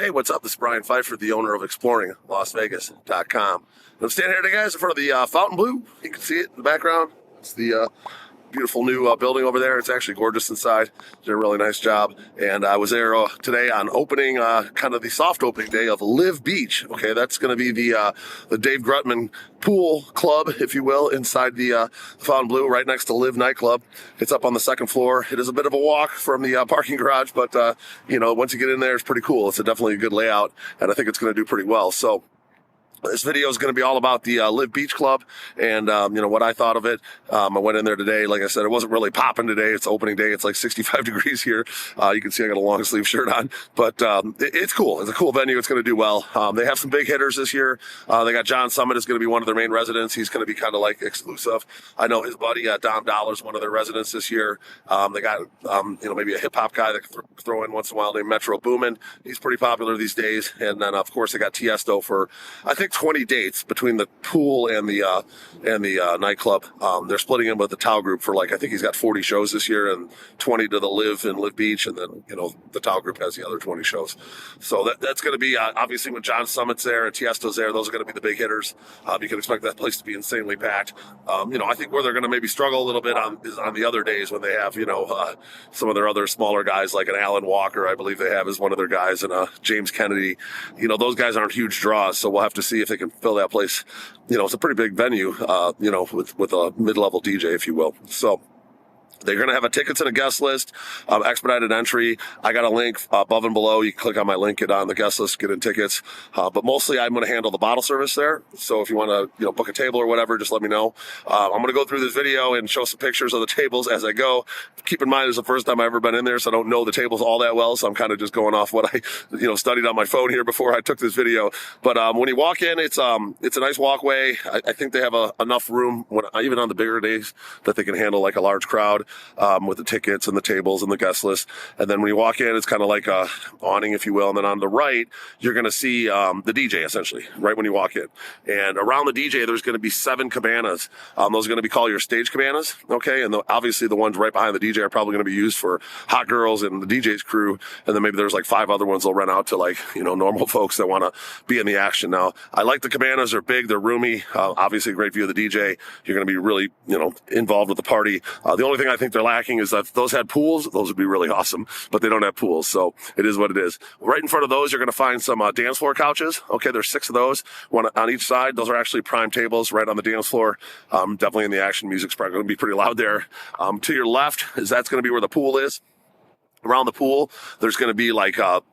Hey, what's up? This is Brian Pfeiffer, the owner of ExploringLasVegas.com. I'm standing here today, guys, in front of the Fontainebleau. You can see it in the background. It's the beautiful new building over there. It's actually gorgeous inside. Did a really nice job. And I was there today on opening, kind of the soft opening day of Liv Beach. Okay, that's going to be the Dave Grutman pool club, if you will, inside the Fontainebleau, right next to Liv nightclub. It's up on the second floor. It is a bit of a walk from the parking garage, but once you get in there, it's pretty cool. It's definitely a good layout, and I think it's going to do pretty well. So this video is going to be all about the Liv Beach Club and, what I thought of it. I went in there today. Like I said, it wasn't really popping today. It's opening day. It's like 65 degrees here. You can see I got a long sleeve shirt on, but it's cool. It's a cool venue. It's going to do well. They have some big hitters this year. They got John Summit is going to be one of their main residents. He's going to be kind of like exclusive. I know his buddy Dom Dolla is one of their residents this year. They got, maybe a hip hop guy that can throw in once in a while named Metro Boomin. He's pretty popular these days. And then, of course, they got Tiësto for, I think, 20 dates between the pool and the nightclub. They're splitting him with the Tao group for I think he's got 40 shows this year and 20 to the Liv and Liv Beach, and then the Tao group has the other 20 shows. So that's going to be obviously when John Summit's there and Tiësto's there, those are going to be the big hitters. You can expect that place to be insanely packed. I think where they're going to maybe struggle a little bit is on the other days when they have some of their other smaller guys like an Alan Walker, I believe they have as one of their guys, and James Kennedy. Those guys aren't huge draws, so we'll have to see if they can fill that place. It's a pretty big venue, with a mid-level DJ, if you will. So they're going to have a tickets and a guest list, expedited entry. I got a link above and below. You can click on my link, get on the guest list, get in tickets. But mostly I'm going to handle the bottle service there. So if you want to, book a table or whatever, just let me know. I'm going to go through this video and show some pictures of the tables as I go. Keep in mind, it's the first time I've ever been in there, so I don't know the tables all that well. So I'm kind of just going off what I, studied on my phone here before I took this video. But when you walk in, it's a nice walkway. I think they have enough room, even on the bigger days, that they can handle like a large crowd. With the tickets and the tables and the guest list. And then when you walk in, it's kind of like a awning, if you will. And then on the right, you're going to see the DJ, essentially, right when you walk in. And around the DJ, there's going to be 7 cabanas. Those are going to be called your stage cabanas, okay? And obviously the ones right behind the DJ are probably going to be used for hot girls and the DJ's crew. And then maybe there's 5 other ones they'll rent out to normal folks that want to be in the action. Now, I like the cabanas. They're big. They're roomy. Obviously a great view of the DJ. You're going to be really, involved with the party. The only thing I think they're lacking is that if those had pools, those would be really awesome, but they don't have pools, so it is what it is. Right in front of those, you're going to find some dance floor couches. Okay, there's 6 of those, one on each side. Those are actually prime tables right on the dance floor. Definitely in the action. Music's probably going to be pretty loud there. To your left that's going to be where the pool is. Around the pool, there's going to be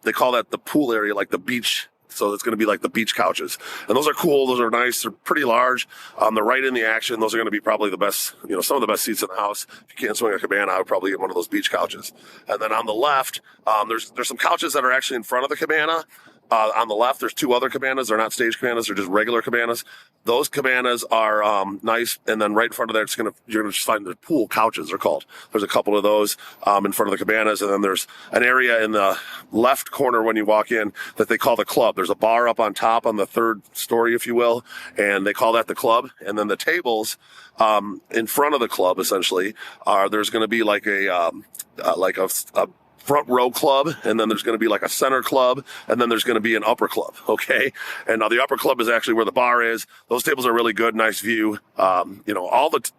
they call that the pool area, like the beach. So it's going to be like the beach couches. And those are cool. Those are nice. They're pretty large. They're right in the action. Those are going to be probably the best, some of the best seats in the house. If you can't swing a cabana, I would probably get one of those beach couches. And then on the left, there's some couches that are actually in front of the cabana. On the left, there's 2 other cabanas. They're not stage cabanas. They're just regular cabanas. Those cabanas are nice. And then right in front of there, you're going to just find the pool couches, they're called. There's a couple of those in front of the cabanas. And then there's an area in the left corner when you walk in that they call the club. There's a bar up on top on the 3rd story, if you will. And they call that the club. And then the tables in front of the club, essentially, there's going to be like a front row club, and then there's going to be like a center club, and then there's going to be an upper club, okay? And now the upper club is actually where the bar is. Those tables are really good, nice view. All the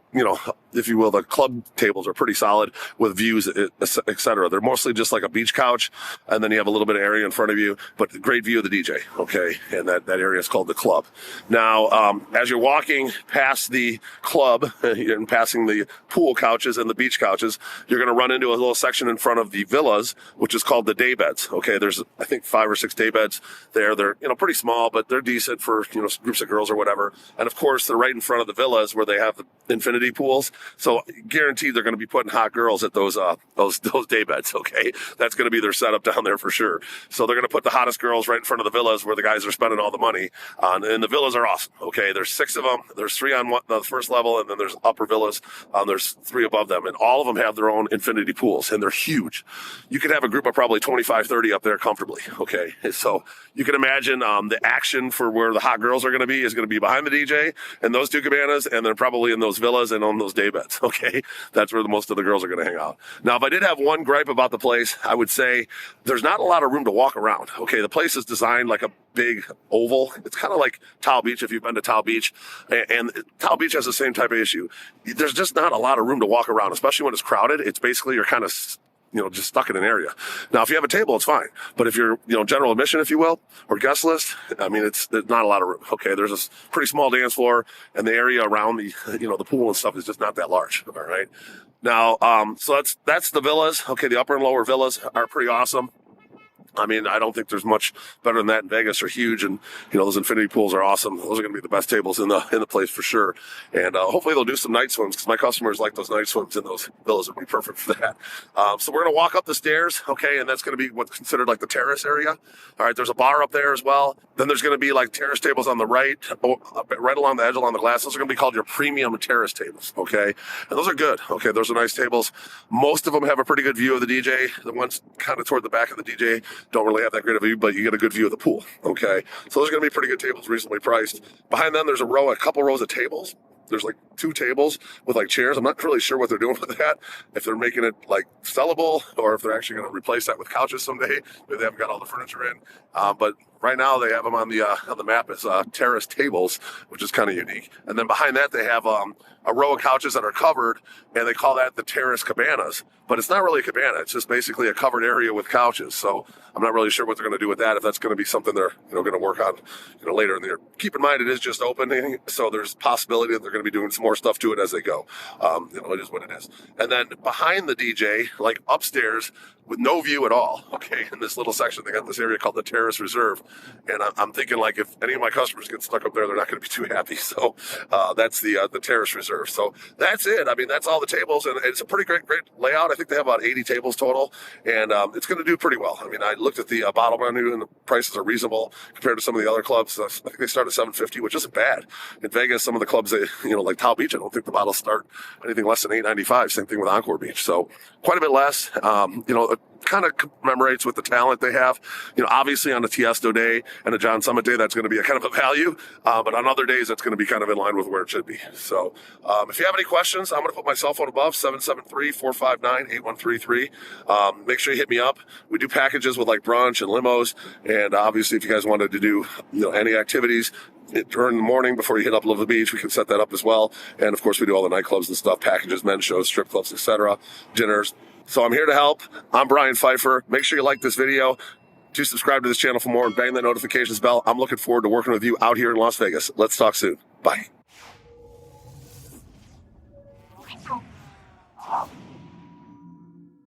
if you will, the club tables are pretty solid with views, et cetera. They're mostly just like a beach couch, and then you have a little bit of area in front of you, but great view of the DJ, okay? And that area is called the club. Now, as you're walking past the club and passing the pool couches and the beach couches, you're going to run into a little section in front of the villas, which is called the day beds, okay? There's, I think, 5 or 6 day beds there. They're, pretty small, but they're decent for, groups of girls or whatever. And of course, they're right in front of the villas where they have the infinity pools. So guaranteed they're going to be putting hot girls at those day beds. Okay. That's going to be their setup down there for sure. So they're going to put the hottest girls right in front of the villas where the guys are spending all the money on. And the villas are awesome. Okay. There's 6 of them. There's 3 on the first level, and then there's upper villas. There's 3 above them, and all of them have their own infinity pools, and they're huge. You could have a group of probably 25, 30 up there comfortably. Okay. So you can imagine, the action for where the hot girls are going to be is going to be behind the DJ and those 2 cabanas, and then probably in those villas they don't own those day beds, okay? That's where most of the girls are going to hang out. Now, if I did have one gripe about the place, I would say there's not a lot of room to walk around, okay? The place is designed like a big oval. It's kind of like Towel Beach, if you've been to Towel Beach. And Towel Beach has the same type of issue. There's just not a lot of room to walk around, especially when it's crowded. It's basically you're kind of just stuck in an area. Now, if you have a table, it's fine. But if you're, general admission, if you will, or guest list, I mean, there's not a lot of room. Okay, there's a pretty small dance floor, and the area around the, the pool and stuff is just not that large. All right. Now, so that's the villas. Okay, the upper and lower villas are pretty awesome. I mean, I don't think there's much better than that in Vegas. They're huge, and those infinity pools are awesome. Those are going to be the best tables in the place for sure. And hopefully they'll do some night swims, because my customers like those night swims, and those villas would be perfect for that. So we're going to walk up the stairs, okay, and that's going to be what's considered like the terrace area. All right, there's a bar up there as well. Then there's going to be like terrace tables on the right along the edge, along the glass. Those are going to be called your premium terrace tables, okay? And those are good, okay? Those are nice tables. Most of them have a pretty good view of the DJ. The ones kind of toward the back of the DJ don't really have that great of a view, but you get a good view of the pool, okay? So those are going to be pretty good tables, reasonably priced. Behind them, there's a couple rows of tables. There's like 2 tables with like chairs. I'm not really sure what they're doing with that, if they're making it like sellable or if they're actually going to replace that with couches someday. Maybe they haven't got all the furniture in. But right now they have them on the map as terrace tables, which is kind of unique. And then behind that they have a row of couches that are covered, and they call that the Terrace Cabanas. But it's not really a cabana. It's just basically a covered area with couches. So I'm not really sure what they're going to do with that, if that's going to be something they're going to work on later in the year. Keep in mind it is just opening, so there's possibility that they're going to be doing some more stuff to it as they go. It is what it is. And then behind the DJ, like upstairs, with no view at all, okay, in this little section, they got this area called the Terrace Reserve. And I'm thinking, like, if any of my customers get stuck up there, they're not going to be too happy. So that's the Terrace Reserve. So that's it. I mean, that's all the tables, and it's a pretty great layout. I think they have about 80 tables total, and it's going to do pretty well. I mean, I looked at the bottle menu, and the prices are reasonable compared to some of the other clubs. I think they start at $750, which isn't bad. In Vegas, some of the clubs, like Towel Beach, I don't think the bottles start anything less than $8.95. Same thing with Encore Beach. So quite a bit less. It kind of commemorates with the talent they have. Obviously on a Tiësto day and a John Summit day, that's going to be a kind of a value. But on other days, that's going to be kind of in line with where it should be. So if you have any questions, I'm going to put my cell phone above, 773-459-8133. Make sure you hit me up. We do packages with like brunch and limos. And obviously, if you guys wanted to do any activities during the morning before you hit up Liv Beach, we can set that up as well. And of course, we do all the nightclubs and stuff, packages, men's shows, strip clubs, etc., dinners. So I'm here to help. I'm Brian Pfeiffer. Make sure you like this video. Do subscribe to this channel for more and bang that notifications bell. I'm looking forward to working with you out here in Las Vegas. Let's talk soon. Bye.